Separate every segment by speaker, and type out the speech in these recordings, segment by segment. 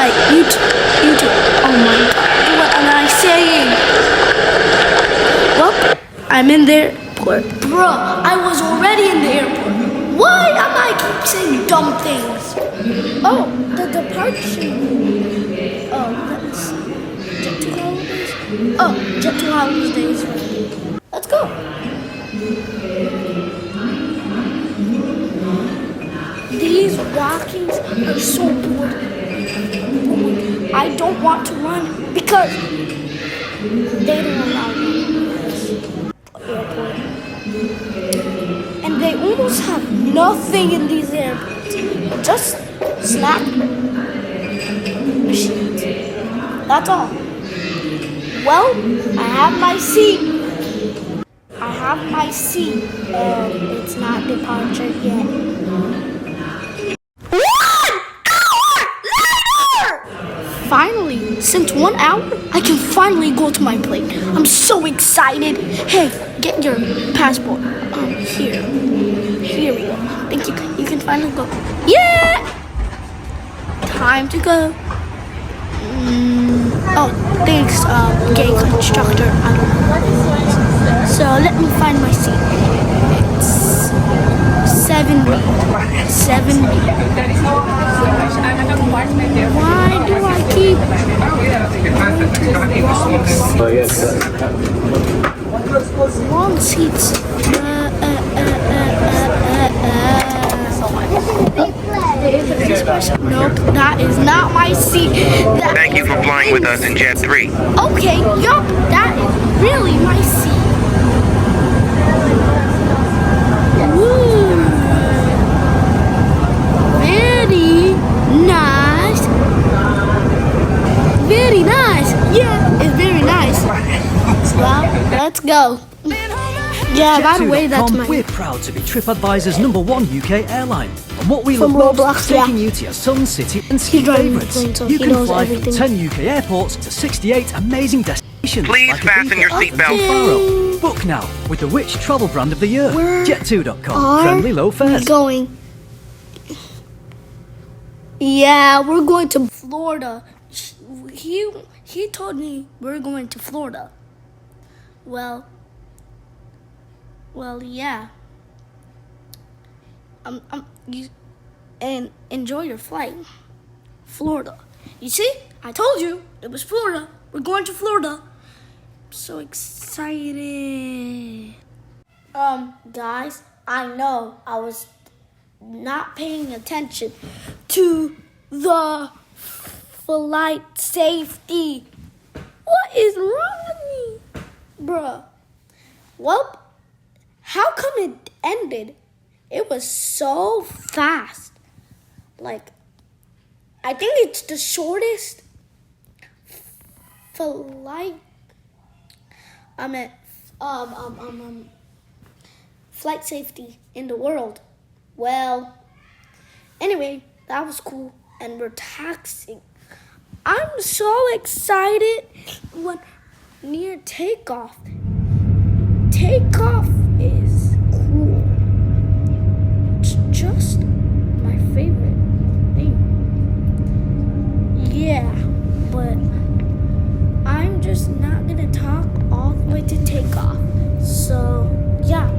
Speaker 1: Hey, you too. Oh my God, what am I saying? Well, I'm in the airport. Bruh, I was already in the airport. Why am I keep saying dumb things? Oh, the departure. Oh, let me see. Jet to holidays? Oh, jet to holidays. Let's go. These walkings are so boring. I don't want to run because they don't allow me in this airport. And they almost have nothing in these airports. Just snack machines. That's all. Well, I have my seat. It's not departure yet. 1 hour later! Finally, since 1 hour, I can finally go to my plane. I'm so excited. Hey, get your passport. Here. Here we go. Thank you. You can finally go. Yeah! Time to go. Oh, thanks, gay constructor. I don't know. So let me find my seat. It's 7B. 7B. Why do I keep wrong seats? Nope, that is not my seat.
Speaker 2: Thank you for flying with us in Jet 3.
Speaker 1: Okay, yup, that is really my seat. Woo. Very nice. Very nice. Yeah, it's very nice. Well, let's go. Yeah, by the way, that's my...
Speaker 3: We're proud to be TripAdvisor's #1 UK airline. And what we
Speaker 1: From
Speaker 3: love most
Speaker 1: Roblox,
Speaker 3: is taking
Speaker 1: yeah.
Speaker 3: you to your Sun City and ski
Speaker 1: driving the
Speaker 3: favourites.
Speaker 1: plane, so
Speaker 3: You
Speaker 1: he
Speaker 3: can
Speaker 1: knows
Speaker 3: fly
Speaker 1: everything.
Speaker 3: from 10 UK airports to 68 amazing destinations.
Speaker 2: Please
Speaker 3: like
Speaker 2: fasten your
Speaker 3: Ibiza,
Speaker 2: seatbelt.
Speaker 3: Faro. Book now with the Which Travel Brand of the Year.
Speaker 1: Where
Speaker 3: Jet2.com. Friendly low fares.
Speaker 1: Going. Yeah, we're going to Florida. He told me we're going to Florida. Well, yeah. And enjoy your flight. Florida. You see? I told you it was Florida. We're going to Florida. I'm so excited. Guys, I know I was not paying attention to the flight safety. What is wrong with me? Bruh. Well, how come it ended? It was so fast. Like, I think it's the shortest flight. Flight safety in the world. Well, anyway, that was cool. And we're taxiing. I'm so excited when near takeoff. Takeoff is cool. It's just my favorite thing. Yeah, but I'm just not gonna talk all the way to takeoff. So, yeah.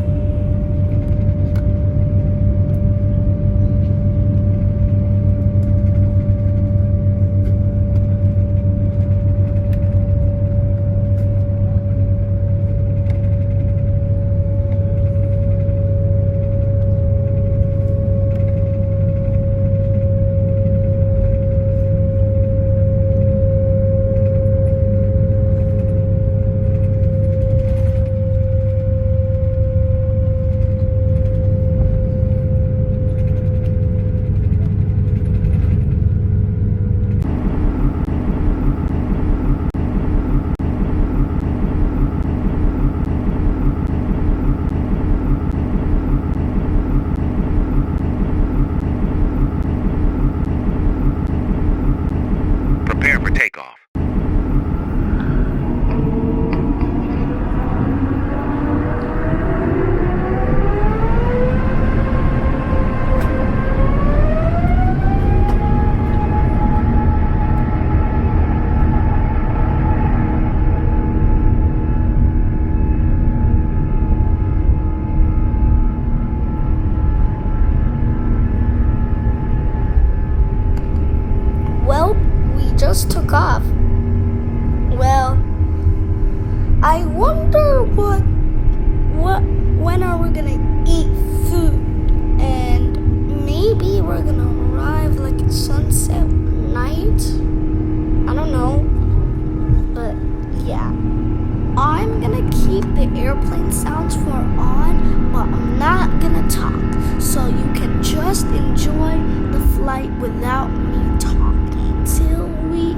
Speaker 1: just took off. Well, I wonder when are we gonna eat food? And maybe we're gonna arrive like at sunset night. I don't know. But yeah. I'm gonna keep the airplane sounds for on, but I'm not gonna talk. So you can just enjoy the flight without me talking till we eat.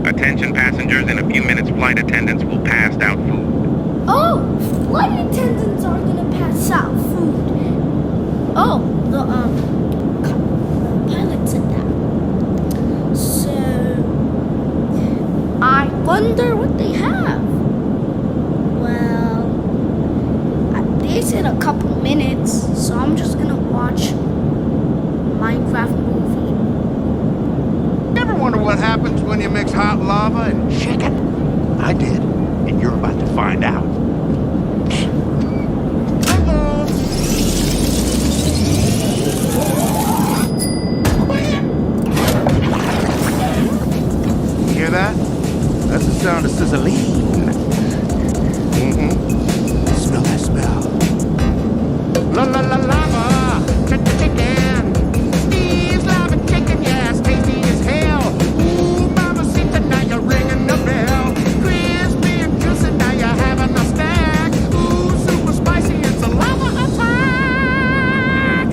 Speaker 2: Attention passengers, in a few minutes flight attendants will pass out food.
Speaker 1: Oh, flight attendants are gonna pass out food. Oh, the pilot said that. So I wonder what they have. Well, they said a couple minutes, so I'm just gonna watch Minecraft movie.
Speaker 4: Ever wonder what happens when you mix hot lava and chicken? I did, and you're about to find out. Hear that? That's the sound of sizzling. Smell that smell. La la la lava, chicken. Steve's lava chicken, yeah, it's tasty as hell. Ooh, mama, see tonight you're ringing the bell. Crispy and juicy, now you're having a snack. Ooh, super spicy, it's a lava attack.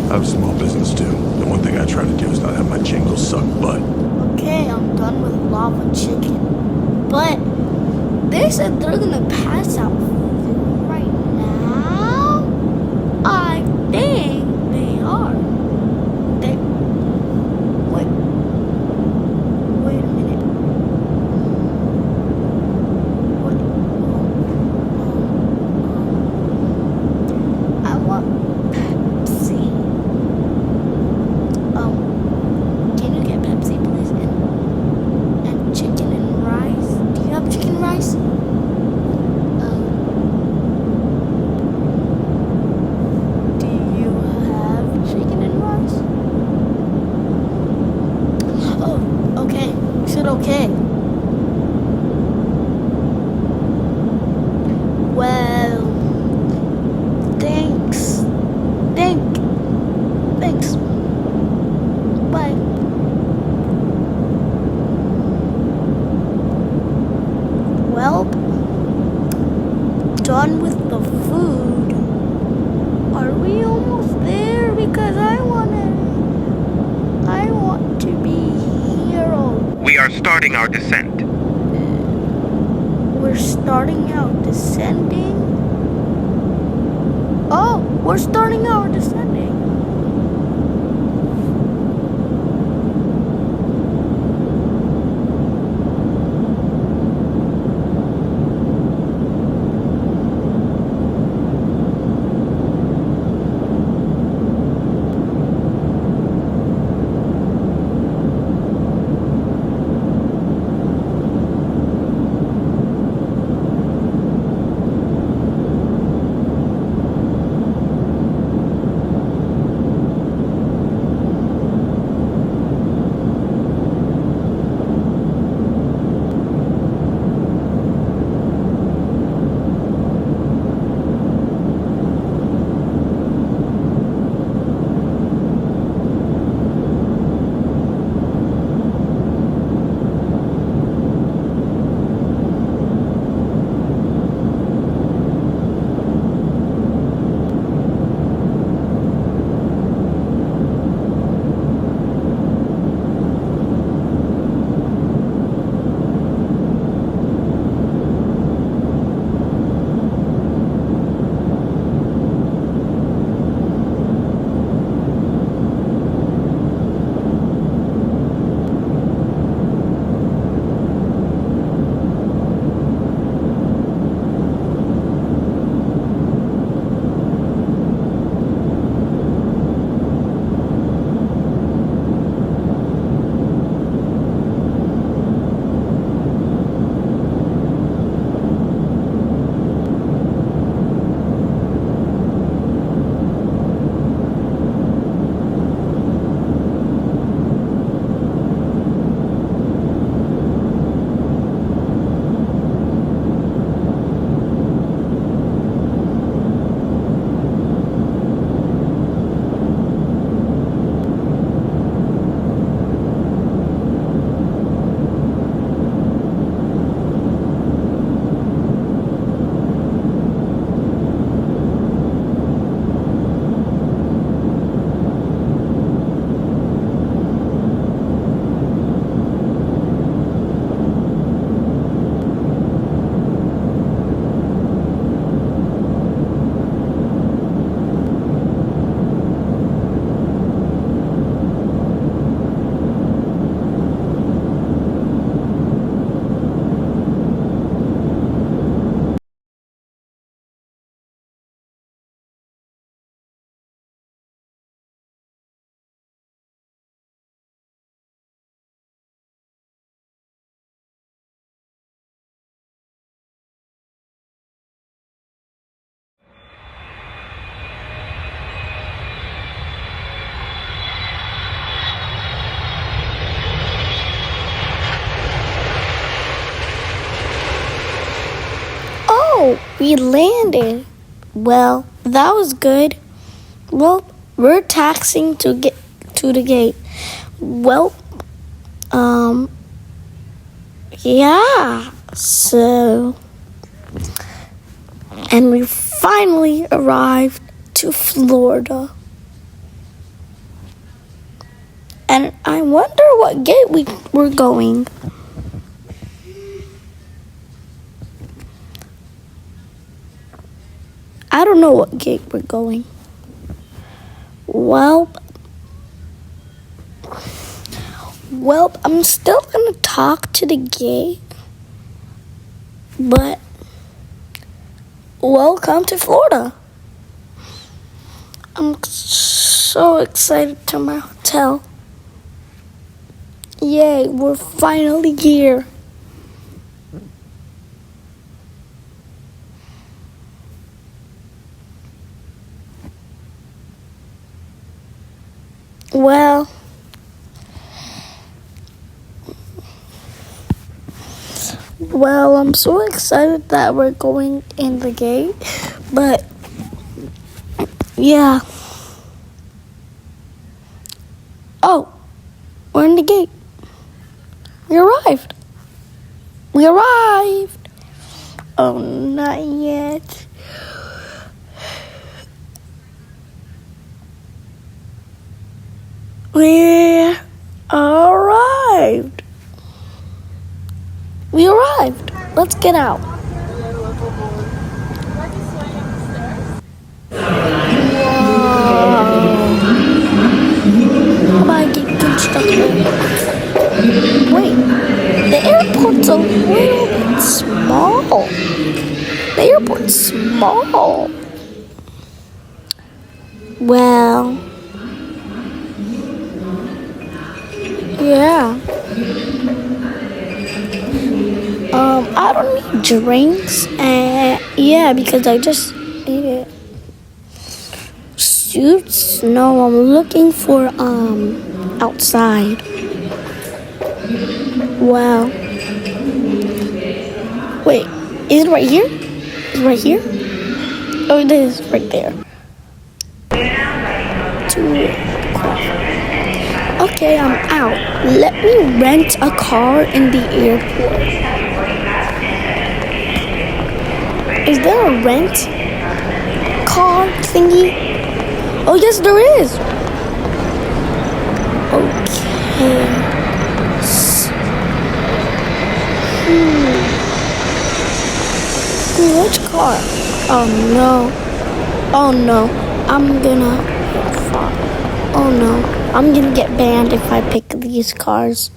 Speaker 4: I have a small business too. The one thing I try to do is not have my jingles suck butt.
Speaker 1: Okay, I'm done with lava chicken. But they said they're gonna pass out food right now. I think they are. They wait a minute. What? I want Pepsi.
Speaker 2: starting our descent.
Speaker 1: We're starting out descending. Oh, we're starting out descending. Oh, we landed. Well, that was good. Well, we're taxing to get to the gate. Well, yeah. So, and we finally arrived to Florida. And I wonder what gate we're going. I don't know what gate we're going. Well, I'm still gonna talk to the gate. But welcome to Florida. I'm so excited to my hotel. Yay, we're finally here. Well, I'm so excited that we're going in the gate, but yeah. Oh, we're in the gate. We arrived. Oh, not yet. We arrived. Let's get out. How about I get stuck there? Wait, the airport's a little bit small. The airport's small. Well, yeah. I don't need drinks. Yeah, because I just need it. Suits? No, I'm looking for outside. Wow. Wait, is it right here? Is it right here? Oh, it is right there. Okay, I'm out. Let me rent a car in the airport. Is there a rent car thingy? Oh, yes, there is. Okay. Which car? Oh, no. Oh, no. Oh, no. I'm gonna get banned if I pick these cars.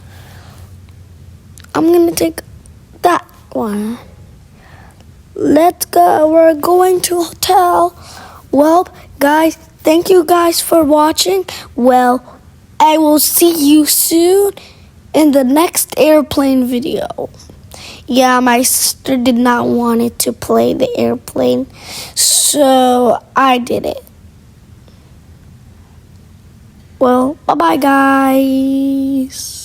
Speaker 1: I'm gonna take that one. Let's go. We're going to a hotel. Well, guys, thank you guys for watching. Well, I will see you soon in the next airplane video. Yeah, my sister did not want it to play the airplane, so I did it. Well, bye-bye, guys.